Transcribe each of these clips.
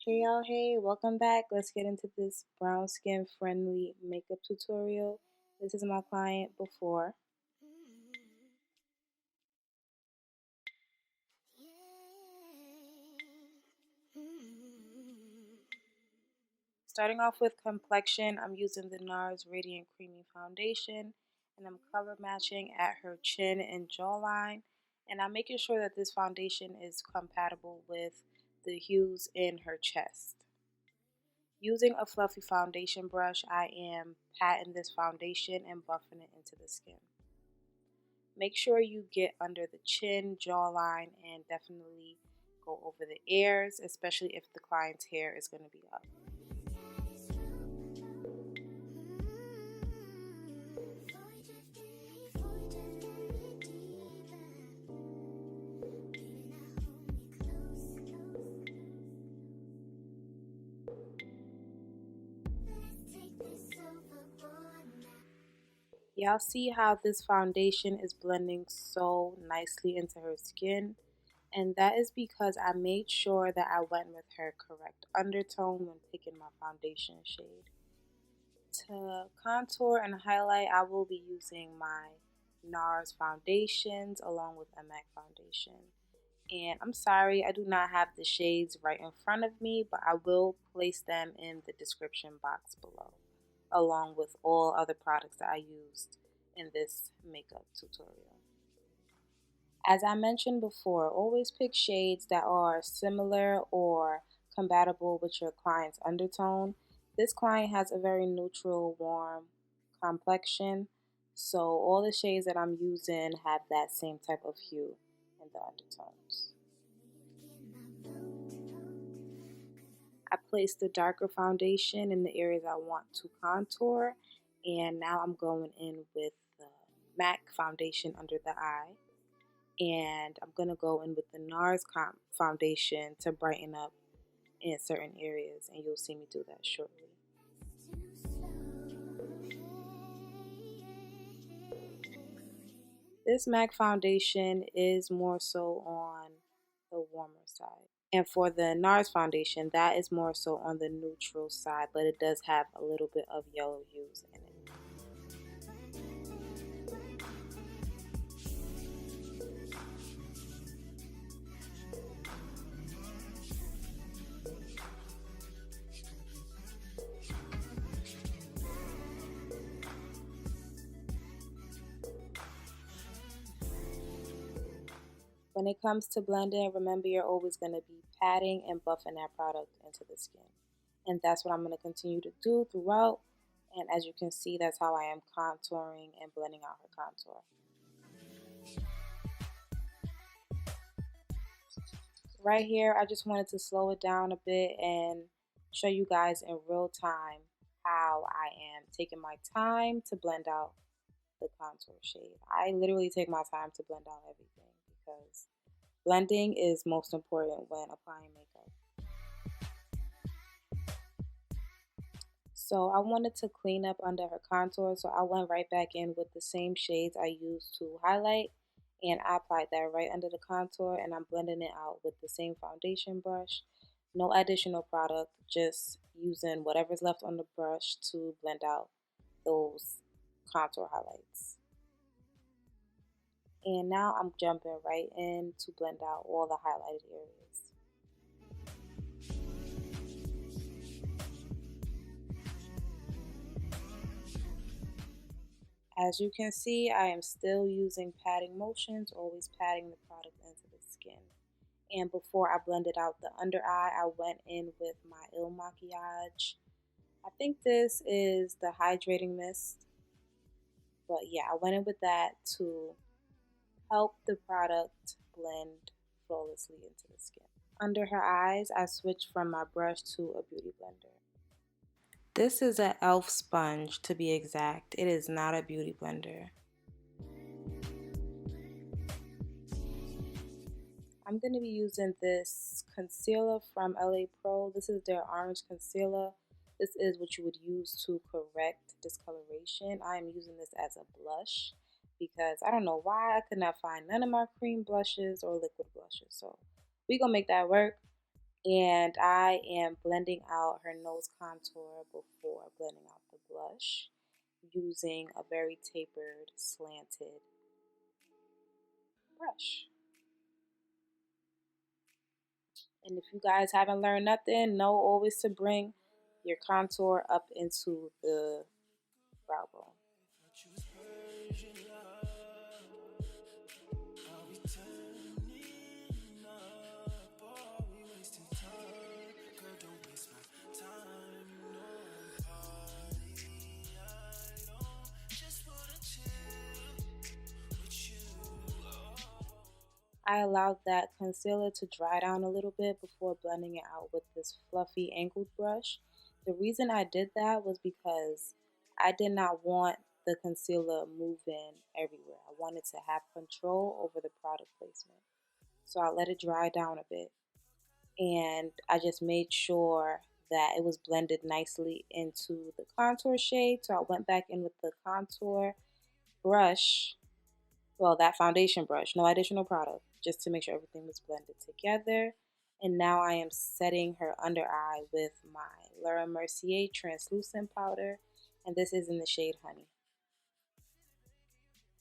Hey y'all, hey, welcome back. Let's get into this brown skin friendly makeup tutorial. This is my client before. Starting off with complexion, I'm using the NARS Radiant Creamy Foundation and I'm color matching at her chin and jawline. And I'm making sure that this foundation is compatible with the hues in her chest. Using a fluffy foundation brush, I am patting this foundation and buffing it into the skin. Make sure you get under the chin, jawline, and definitely go over the ears, especially if the client's hair is going to be up. Y'all see how this foundation is blending so nicely into her skin? And that is because I made sure that I went with her correct undertone when picking my foundation shade. To contour and highlight, I will be using my NARS foundations along with a MAC foundation. And I'm sorry, I do not have the shades right in front of me, but I will place them in the description box below, along with all other products that I used in this makeup tutorial. As I mentioned before, always pick shades that are similar or compatible with your client's undertone. This client has a very neutral, warm complexion, so all the shades that I'm using have that same type of hue in the undertones. I placed the darker foundation in the areas I want to contour, and now I'm going in with the MAC foundation under the eye, and I'm going to go in with the NARS foundation to brighten up in certain areas, and you'll see me do that shortly. This MAC foundation is more so on the warmer side. And for the NARS foundation, that is more so on the neutral side, but it does have a little bit of yellow hues in it. When it comes to blending, remember you're always going to be patting and buffing that product into the skin. And that's what I'm going to continue to do throughout. And as you can see, that's how I am contouring and blending out her contour. Right here, I just wanted to slow it down a bit and show you guys in real time how I am taking my time to blend out the contour shade. I literally take my time to blend out everything because blending is most important when applying makeup. So I wanted to clean up under her contour, so I went right back in with the same shades I used to highlight, and I applied that right under the contour, and I'm blending it out with the same foundation brush. No additional product, just using whatever's left on the brush to blend out those contour highlights. And now I'm jumping right in to blend out all the highlighted areas. As you can see, I am still using patting motions, always patting the product into the skin. And before I blended out the under eye, I went in with my EllenaJEsthetics. I think this is the hydrating mist. But yeah, I went in with that to help the product blend flawlessly into the skin. Under her eyes, I switched from my brush to a beauty blender. This is an e.l.f. sponge to be exact. It is not a beauty blender. I'm going to be using this concealer from LA Pro. This is their orange concealer. This is what you would use to correct discoloration. I am using this as a blush because I don't know why I could not find none of my cream blushes or liquid blushes. So we're going to make that work. And I am blending out her nose contour before blending out the blush using a very tapered, slanted brush. And if you guys haven't learned nothing, know always to bring your contour up into the brow bone. I allowed that concealer to dry down a little bit before blending it out with this fluffy angled brush. The reason I did that was because I did not want the concealer moving everywhere. I wanted to have control over the product placement. So I let it dry down a bit, and I just made sure that it was blended nicely into the contour shade. So I went back in with the contour brush, well, that foundation brush, no additional product, just to make sure everything was blended together. And now I am setting her under eye with my Laura Mercier translucent powder, and this is in the shade Honey.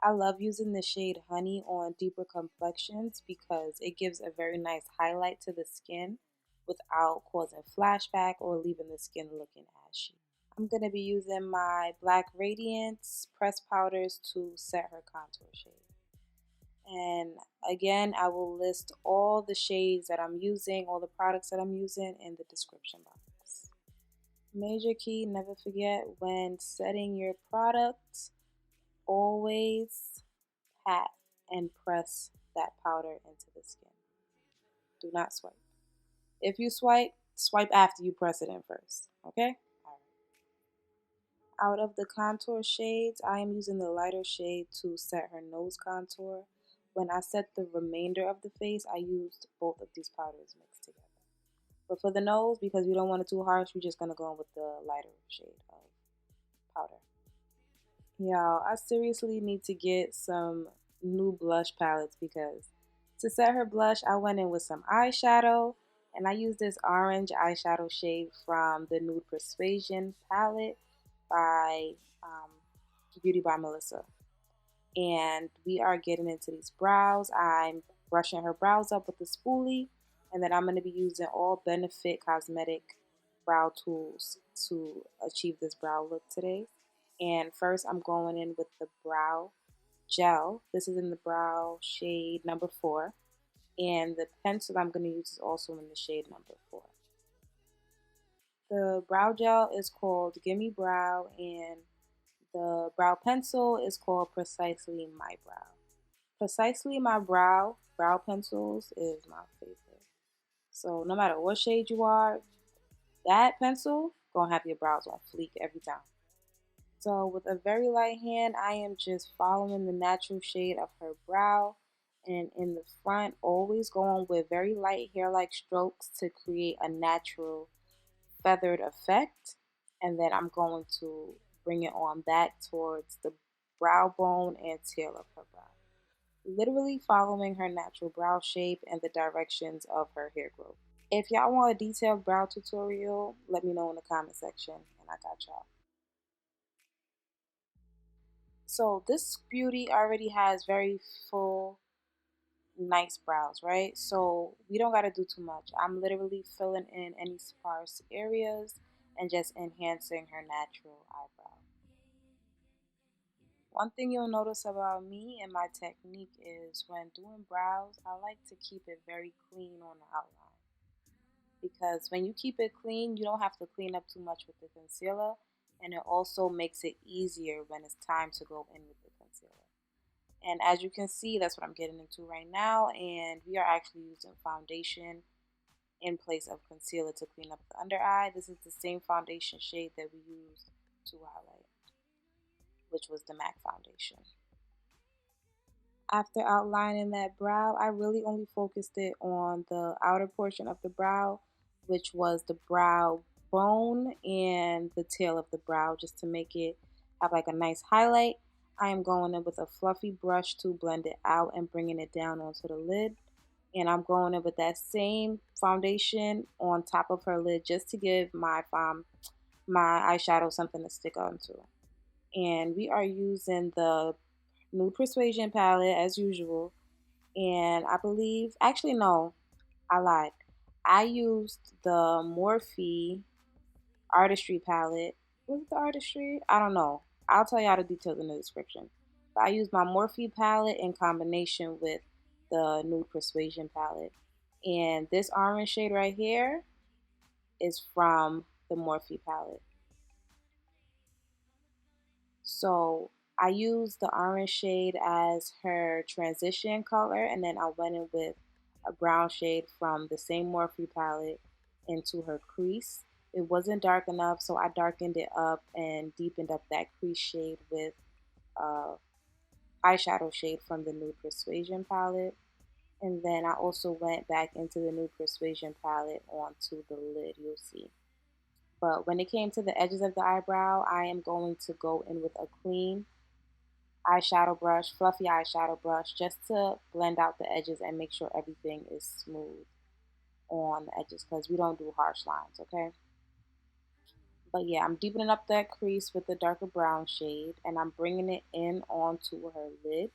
I love using the shade Honey on deeper complexions because it gives a very nice highlight to the skin without causing flashback or leaving the skin looking ashy. I'm going to be using my Black Radiance pressed powders to set her contour shade. And again, I will list all the shades that I'm using, all the products that I'm using in the description box. Major key, never forget when setting your product, always pat and press that powder into the skin. Do not swipe. If you swipe, swipe after you press it in first, okay? All right. Out of the contour shades, I am using the lighter shade to set her nose contour. When I set the remainder of the face, I used both of these powders mixed together. But for the nose, because we don't want it too harsh, we're just going to go in with the lighter shade of powder. Y'all, I seriously need to get some new blush palettes because to set her blush, I went in with some eyeshadow, and I used this orange eyeshadow shade from the Nude Persuasion palette by Beauty by Melissa. And we are getting into these brows. I'm brushing her brows up with the spoolie, and then I'm going to be using all Benefit Cosmetic brow tools to achieve this brow look today. And first I'm going in with the brow gel. This is in the brow shade number 4. And the pencil I'm going to use is also in the shade number 4. The brow gel is called Gimme Brow, and the brow pencil is called Precisely My Brow. Precisely My Brow pencils is my favorite. So no matter what shade you are, that pencil gonna have your brows on fleek every time. So with a very light hand, I am just following the natural shade of her brow. And in the front, always going with very light hair-like strokes to create a natural feathered effect. And then I'm going to bring it on back towards the brow bone and tail of her brow. Literally following her natural brow shape and the directions of her hair growth. If y'all want a detailed brow tutorial, let me know in the comment section and I got y'all. So this beauty already has very full, nice brows, right? So we don't gotta do too much. I'm literally filling in any sparse areas and just enhancing her natural eyebrow. One thing you'll notice about me and my technique is when doing brows, I like to keep it very clean on the outline. Because when you keep it clean, you don't have to clean up too much with the concealer, and it also makes it easier when it's time to go in with the concealer. And as you can see, that's what I'm getting into right now, and we are actually using foundation in place of concealer to clean up the under eye. This is the same foundation shade that we used to highlight, which was the MAC foundation. After outlining that brow, I really only focused it on the outer portion of the brow, which was the brow bone and the tail of the brow, just to make it have like a nice highlight. I am going in with a fluffy brush to blend it out and bringing it down onto the lid. And I'm going in with that same foundation on top of her lid just to give my eyeshadow something to stick onto. And we are using the Nude Persuasion palette as usual. And I believe, actually no, I lied. I used the Morphe Artistry palette. Was it the Artistry? I don't know. I'll tell y'all the details in the description. But I used my Morphe palette in combination with the Nude Persuasion palette. And this orange shade right here is from the Morphe palette. So I used the orange shade as her transition color, and then I went in with a brown shade from the same Morphe palette into her crease. It wasn't dark enough, so I darkened it up and deepened up that crease shade with eyeshadow shade from the Nude Persuasion palette. And then I also went back into the Nude Persuasion palette onto the lid, you'll see. But when it came to the edges of the eyebrow, I am going to go in with a clean eyeshadow brush, fluffy eyeshadow brush, just to blend out the edges and make sure everything is smooth on the edges because we don't do harsh lines, okay? But yeah, I'm deepening up that crease with the darker brown shade and I'm bringing it in onto her lid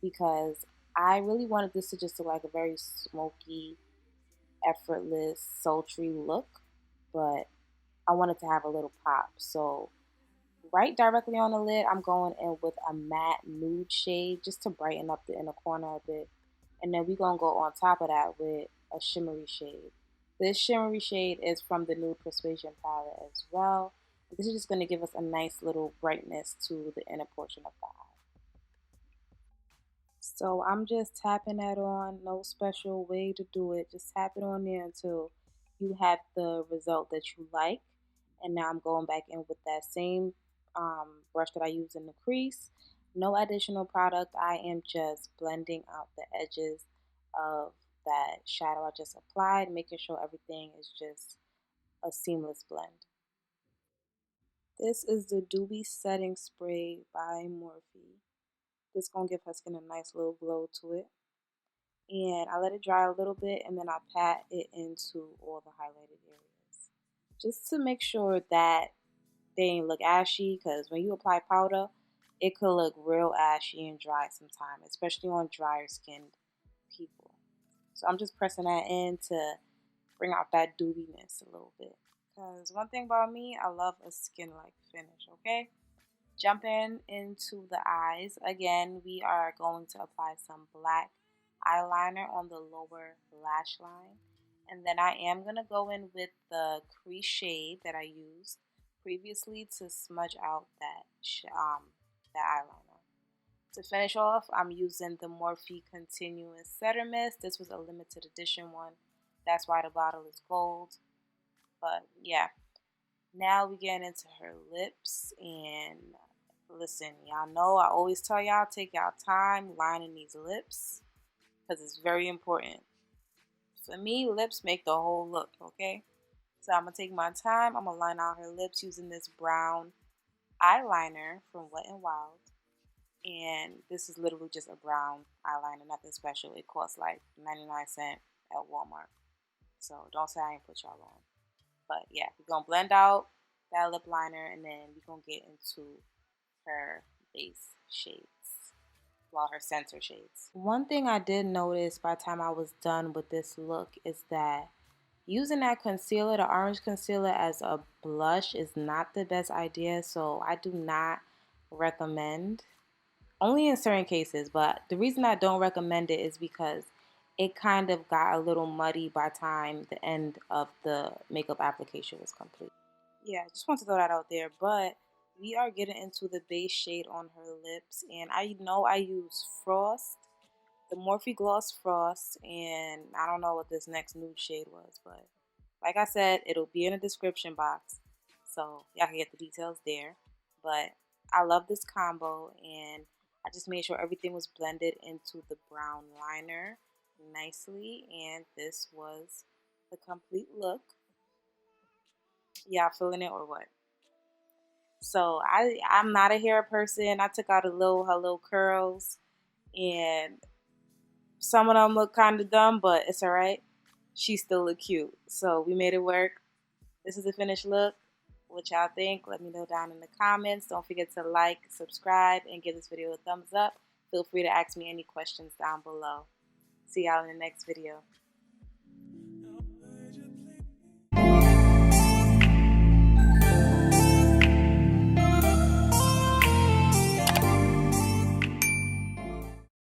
because I really wanted this to just look like a very smoky, effortless, sultry look, but I wanted to have a little pop. So right directly on the lid, I'm going in with a matte nude shade just to brighten up the inner corner a bit. And then we're going to go on top of that with a shimmery shade. This shimmery shade is from the Nude Persuasion palette as well. This is just going to give us a nice little brightness to the inner portion of the eye. So I'm just tapping that on, no special way to do it. Just tap it on there until you have the result that you like. And now I'm going back in with that same brush that I used in the crease. No additional product. I am just blending out the edges of that shadow I just applied, making sure everything is just a seamless blend. This is the Doobie Setting Spray by Morphe. This gonna give her skin a nice little glow to it. And I let it dry a little bit and then I pat it into all the highlighted areas. Just to make sure that they ain't look ashy because when you apply powder, it could look real ashy and dry sometimes, especially on drier skinned people. So I'm just pressing that in to bring out that dewiness a little bit. Because one thing about me, I love a skin-like finish, okay? Jumping into the eyes, again, we are going to apply some black eyeliner on the lower lash line. And then I am going to go in with the crease shade that I used previously to smudge out that eyeliner. To finish off, I'm using the Morphe Continuous Setter Mist. This was a limited edition one. That's why the bottle is gold. But yeah, now we get into her lips. And listen, y'all know I always tell y'all take y'all time lining these lips because it's very important. For me, lips make the whole look, okay? So I'm going to take my time. I'm going to line out her lips using this brown eyeliner from Wet n Wild. And this is literally just a brown eyeliner, nothing special. It costs like 99 cents at Walmart. So don't say I ain't put y'all on. But yeah, we're going to blend out that lip liner and then we're going to get into her base shades. Well, her center shades. One thing I did notice by the time I was done with this look is that using that concealer, the orange concealer as a blush is not the best idea. So I do not recommend, only in certain cases, but the reason I don't recommend it is because it kind of got a little muddy by the time the end of the makeup application was complete. Yeah, just want to throw that out there, but we are getting into the base shade on her lips, and I know I use Frost, the Morphe Gloss Frost, and I don't know what this next nude shade was, but like I said, it'll be in the description box, so y'all can get the details there. But I love this combo, and I just made sure everything was blended into the brown liner nicely, and this was the complete look. Y'all feeling it or what? So I'm not a hair person. I took out her little curls, and Some of them look kind of dumb, but it's alright. She still look cute. So we made it work. This is the finished look. What y'all think? Let me know down in the comments. Don't forget to like, subscribe, and give this video a thumbs up. Feel free to ask me any questions down below. See y'all in the next video.